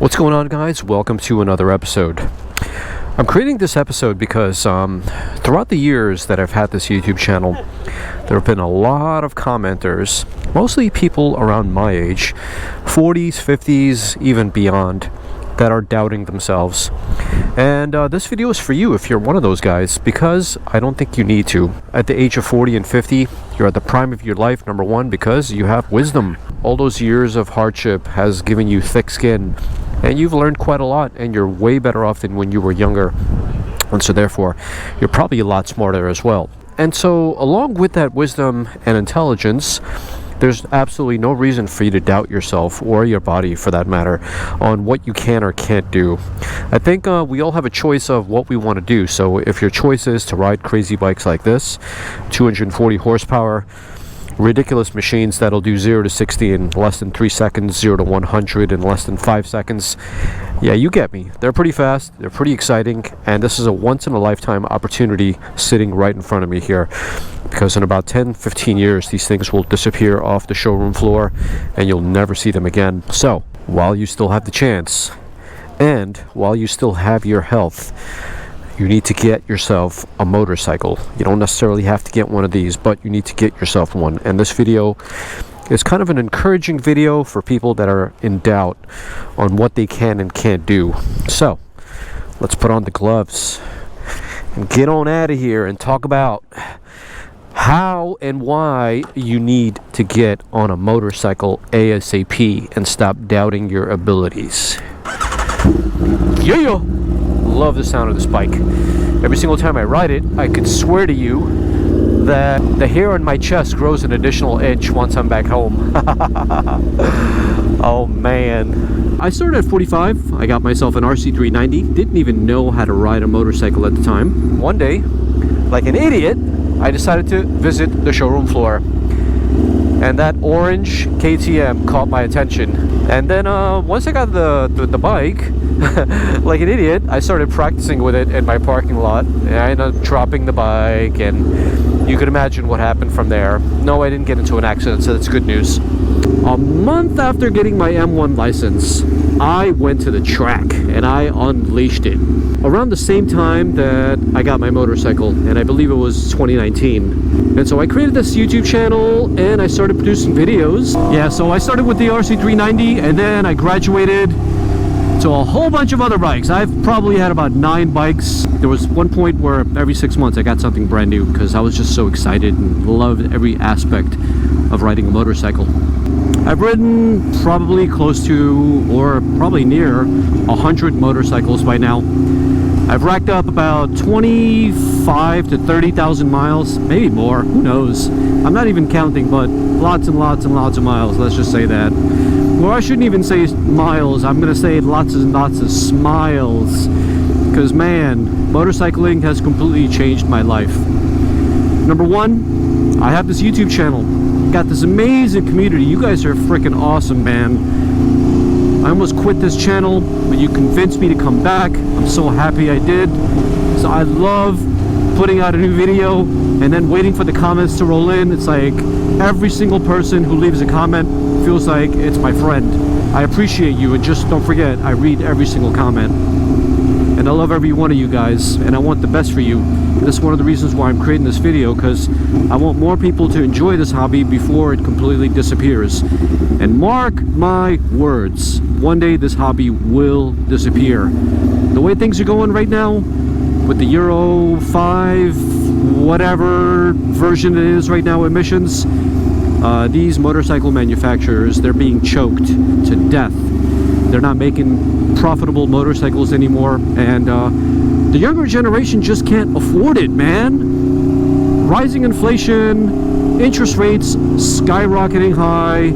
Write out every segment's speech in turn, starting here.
What's going on, guys? Welcome to another episode. I'm creating this episode because throughout the years that I've had this YouTube channel, there have been a lot of commenters, mostly people around my age, 40s, 50s, even beyond, that are doubting themselves. And this video is for you if you're one of those guys, because I don't think you need to. At the age of 40 and 50, you're at the prime of your life, number one, because you have wisdom. All those years of hardship has given you thick skin, and you've learned quite a lot, and you're way better off than when you were younger. And so therefore, you're probably a lot smarter as well. And so along with that wisdom and intelligence, there's absolutely no reason for you to doubt yourself, or your body for that matter, on what you can or can't do. I think we all have a choice of what we want to do. So if your choice is to ride crazy bikes like this, 240 horsepower, ridiculous machines that'll do 0 to 60 in less than 3 seconds, 0 to 100 in less than 5 seconds, yeah, you get me. They're pretty fast, they're pretty exciting, and this is a once-in-a-lifetime opportunity sitting right in front of me here, because in about 10-15 years these things will disappear off the showroom floor and you'll never see them again. So while you still have the chance, and while you still have your health, you need to get yourself a motorcycle. You don't necessarily have to get one of these, but you need to get yourself one. And this video is kind of an encouraging video for people that are in doubt on what they can and can't do. So let's put on the gloves and get on out of here and talk about how and why you need to get on a motorcycle ASAP and stop doubting your abilities. Yeah! Love the sound of this bike. Every single time I ride it, I could swear to you that the hair on my chest grows an additional inch once I'm back home. Oh man. I started at 45. I got myself an RC390. Didn't even know how to ride a motorcycle at the time. One day, like an idiot, I decided to visit the showroom floor. And that orange KTM caught my attention. And then once I got the bike, like an idiot, I started practicing with it in my parking lot. And I ended up dropping the bike, and you could imagine what happened from there. No, I didn't get into an accident, so that's good news. A month after getting my M1 license, I went to the track and I unleashed it. Around the same time that I got my motorcycle, and I believe it was 2019. And so I created this YouTube channel and I started producing videos. Yeah, so I started with the RC390 and then I graduated to a whole bunch of other bikes. I've probably had about 9 bikes. There was one point where every 6 months I got something brand new because I was just so excited and loved every aspect of riding a motorcycle. I've ridden probably close to, or probably near, 100 motorcycles by now. I've racked up about 25 to 30,000 miles, maybe more, who knows. I'm not even counting, but lots and lots and lots of miles, let's just say that. Well, I shouldn't even say miles, I'm gonna say lots and lots of smiles. Because man, motorcycling has completely changed my life. Number one, I have this YouTube channel. Got this amazing community. You guys are freaking awesome, man. I almost quit this channel, but you convinced me to come back. I'm so happy I did. So I love putting out a new video and then waiting for the comments to roll in. It's like every single person who leaves a comment feels like it's my friend. I appreciate you, and just don't forget, I read every single comment. And I love every one of you guys, and I want the best for you. And this is one of the reasons why I'm creating this video, because I want more people to enjoy this hobby before it completely disappears. And mark my words, one day this hobby will disappear. The way things are going right now, with the Euro 5, whatever version it is right now, emissions, these motorcycle manufacturers, they're being choked to death. They're not making profitable motorcycles anymore, and the younger generation just can't afford it, man. Rising inflation, interest rates skyrocketing high.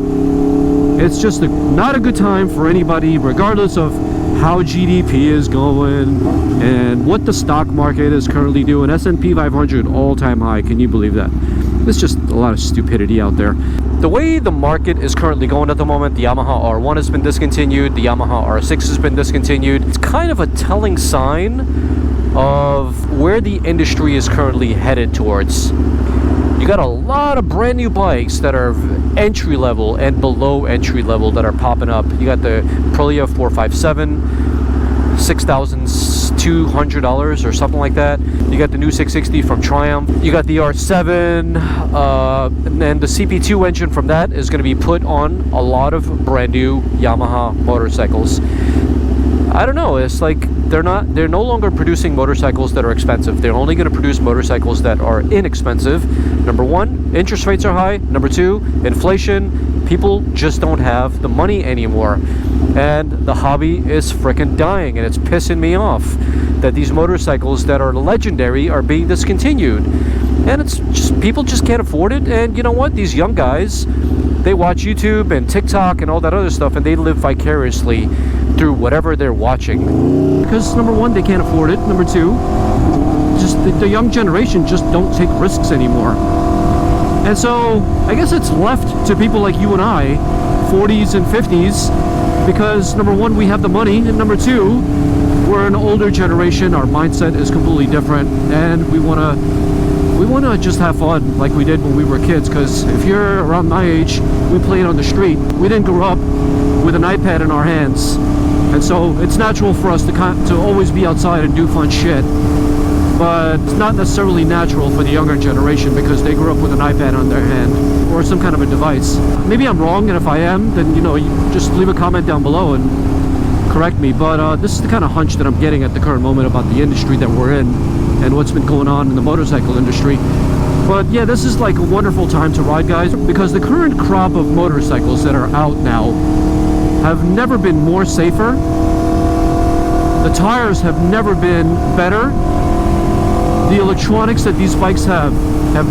It's just not a good time for anybody, regardless of how GDP is going and what the stock market is currently doing. S&P 500 all-time high, can you believe that? There's just a lot of stupidity out there. The way the market is currently going at the moment, the Yamaha R1 has been discontinued, the Yamaha R6 has been discontinued. It's kind of a telling sign of where the industry is currently headed towards. You got a lot of brand new bikes that are entry level and below entry level that are popping up. You got the Aprilia 457, $6,200 or something like that. You got the new 660 from Triumph. You got the R7, and the CP2 engine from that is going to be put on a lot of brand new Yamaha motorcycles. I don't know, it's like they're no longer producing motorcycles that are expensive. They're only going to produce motorcycles that are inexpensive. Number one, interest rates are high. Number two, inflation. People just don't have the money anymore. And the hobby is freaking dying, and it's pissing me off that these motorcycles that are legendary are being discontinued. And it's just, people just can't afford it. And you know what? These young guys, they watch YouTube and TikTok and all that other stuff, and they live vicariously through whatever they're watching. Because number one, they can't afford it. Number two, just the young generation just don't take risks anymore. And so I guess it's left to people like you and I, 40s and 50s, because number one, we have the money, and number two, we're an older generation. Our mindset is completely different, and we want to just have fun like we did when we were kids. Because if you're around my age, we played on the street. We didn't grow up with an iPad in our hands, and so it's natural for us to always be outside and do fun shit. But it's not necessarily natural for the younger generation because they grew up with an iPad on their hand or some kind of a device. Maybe I'm wrong, and if I am, then you just leave a comment down below and correct me. But this is the kind of hunch that I'm getting at the current moment about the industry that we're in and what's been going on in the motorcycle industry. But yeah, this is like a wonderful time to ride, guys, because the current crop of motorcycles that are out now have never been more safer. The tires have never been better. The electronics that these bikes have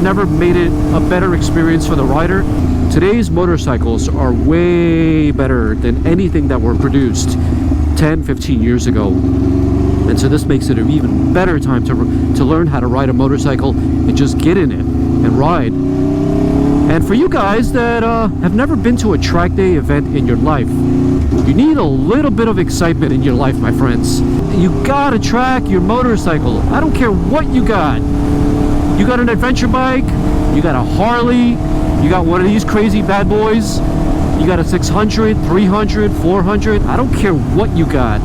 never made it a better experience for the rider. Today's motorcycles are way better than anything that were produced 10, 15 years ago. And so this makes it an even better time to learn how to ride a motorcycle and just get in it and ride. And for you guys that have never been to a track day event in your life, you need a little bit of excitement in your life, my friends. You gotta track your motorcycle. I don't care what you got. You got an adventure bike, you got a Harley, you got one of these crazy bad boys, you got a 600, 300, 400, I don't care what you got.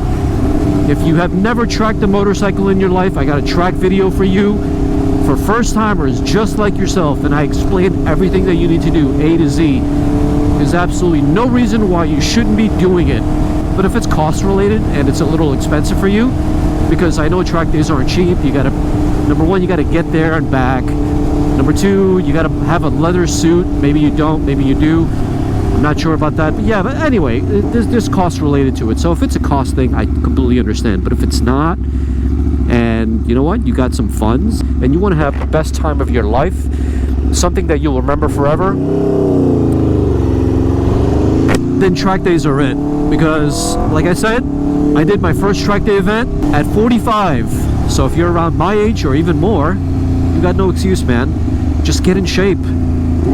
If you have never tracked a motorcycle in your life, I got a track video for you for first timers just like yourself, and I explain everything that you need to do, A to Z. There's absolutely no reason why you shouldn't be doing it. But if it's cost related and it's a little expensive for you, because I know track days aren't cheap, you gotta, number one, you gotta get there and back. Number two, you gotta have a leather suit. Maybe you don't, maybe you do. I'm not sure about that, but yeah, but anyway, there's cost related to it. So if it's a cost thing, I completely understand. But if it's not, and you know what, you got some funds and you want to have the best time of your life, something that you'll remember forever, then track days are it. Because like I said, I did my first track day event at 45. So if you're around my age or even more, you got no excuse, man. Just get in shape.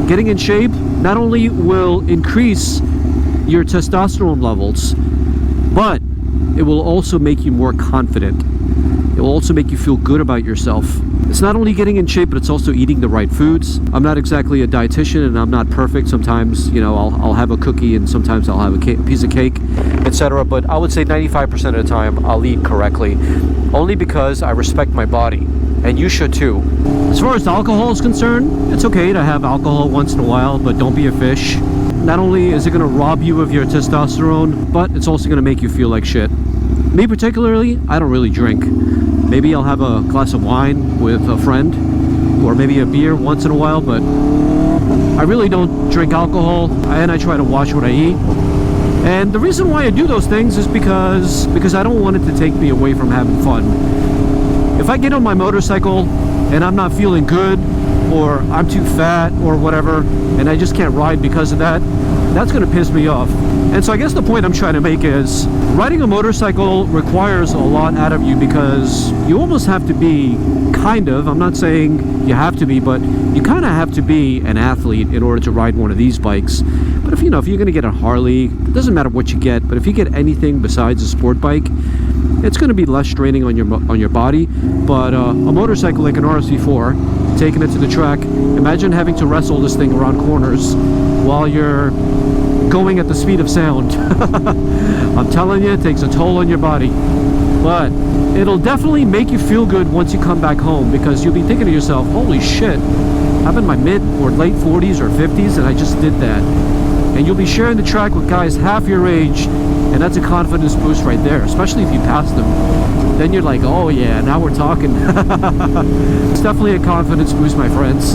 Getting in shape not only will increase your testosterone levels, but it will also make you more confident. It will also make you feel good about yourself. It's not only getting in shape, but it's also eating the right foods. I'm not exactly a dietitian, and I'm not perfect. Sometimes, I'll have a cookie, and sometimes I'll have a piece of cake, etc. But I would say 95% of the time, I'll eat correctly, only because I respect my body, and you should too. As far as alcohol is concerned, it's okay to have alcohol once in a while, but don't be a fish. Not only is it going to rob you of your testosterone, but it's also going to make you feel like shit. Me particularly, I don't really drink. Maybe I'll have a glass of wine with a friend, or maybe a beer once in a while, but I really don't drink alcohol, and I try to watch what I eat. And the reason why I do those things is because I don't want it to take me away from having fun. If I get on my motorcycle and I'm not feeling good, or I'm too fat or whatever, and I just can't ride because of that, that's going to piss me off. And so I guess the point I'm trying to make is riding a motorcycle requires a lot out of you, because you almost have to be I'm not saying you have to be, but you kind of have to be an athlete in order to ride one of these bikes. But if you're going to get a Harley, it doesn't matter what you get, but if you get anything besides a sport bike, It's going to be less straining on your body, but a motorcycle like an RC4, taking it to the track, imagine having to wrestle this thing around corners while you're going at the speed of sound. I'm telling you, it takes a toll on your body, but it'll definitely make you feel good once you come back home, because you'll be thinking to yourself, holy shit, I'm in my mid or late 40s or 50s and I just did that. And you'll be sharing the track with guys half your age, and that's a confidence boost right there, especially if you pass them. Then you're like, oh yeah, now we're talking. It's definitely a confidence boost, my friends.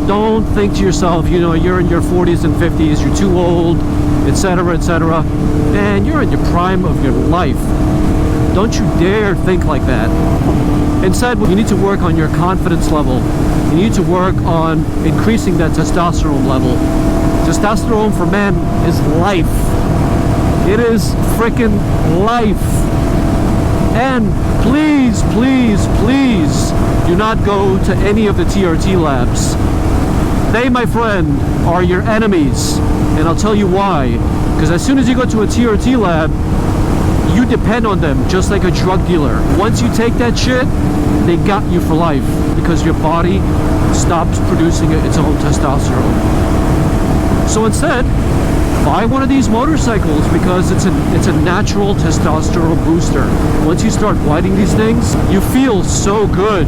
Don't think to yourself, you know, you're in your 40s and 50s, you're too old, etc., etc. Man, you're in your prime of your life. Don't you dare think like that. Instead, you need to work on your confidence level. You need to work on increasing that testosterone level. Testosterone for men is life. It is freaking life. And please, please, please do not go to any of the TRT labs. They, my friend, are your enemies. And I'll tell you why. Because as soon as you go to a TRT lab, you depend on them just like a drug dealer. Once you take that shit, they got you for life, because your body stops producing its own testosterone. So instead, buy one of these motorcycles, because it's a natural testosterone booster. Once you start riding these things, you feel so good.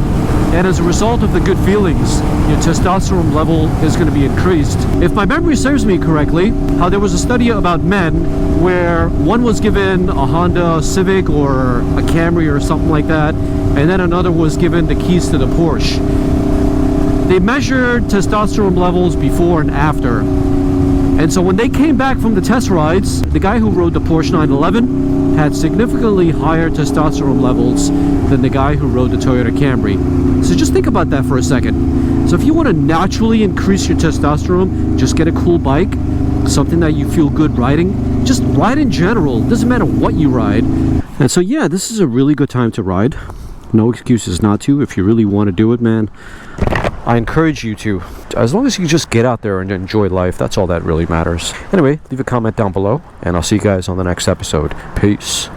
And as a result of the good feelings, your testosterone level is going to be increased. If my memory serves me correctly, how there was a study about men where one was given a Honda Civic or a Camry or something like that, and then another was given the keys to the Porsche. They measured testosterone levels before and after. And so when they came back from the test rides, the guy who rode the Porsche 911 had significantly higher testosterone levels than the guy who rode the Toyota Camry. So just think about that for a second. So if you want to naturally increase your testosterone, just get a cool bike, something that you feel good riding. Just ride in general. It doesn't matter what you ride. And so yeah, this is a really good time to ride. No excuses not to. If you really want to do it, man, I encourage you to. As long as you just get out there and enjoy life, that's all that really matters. Anyway, leave a comment down below, and I'll see you guys on the next episode. Peace.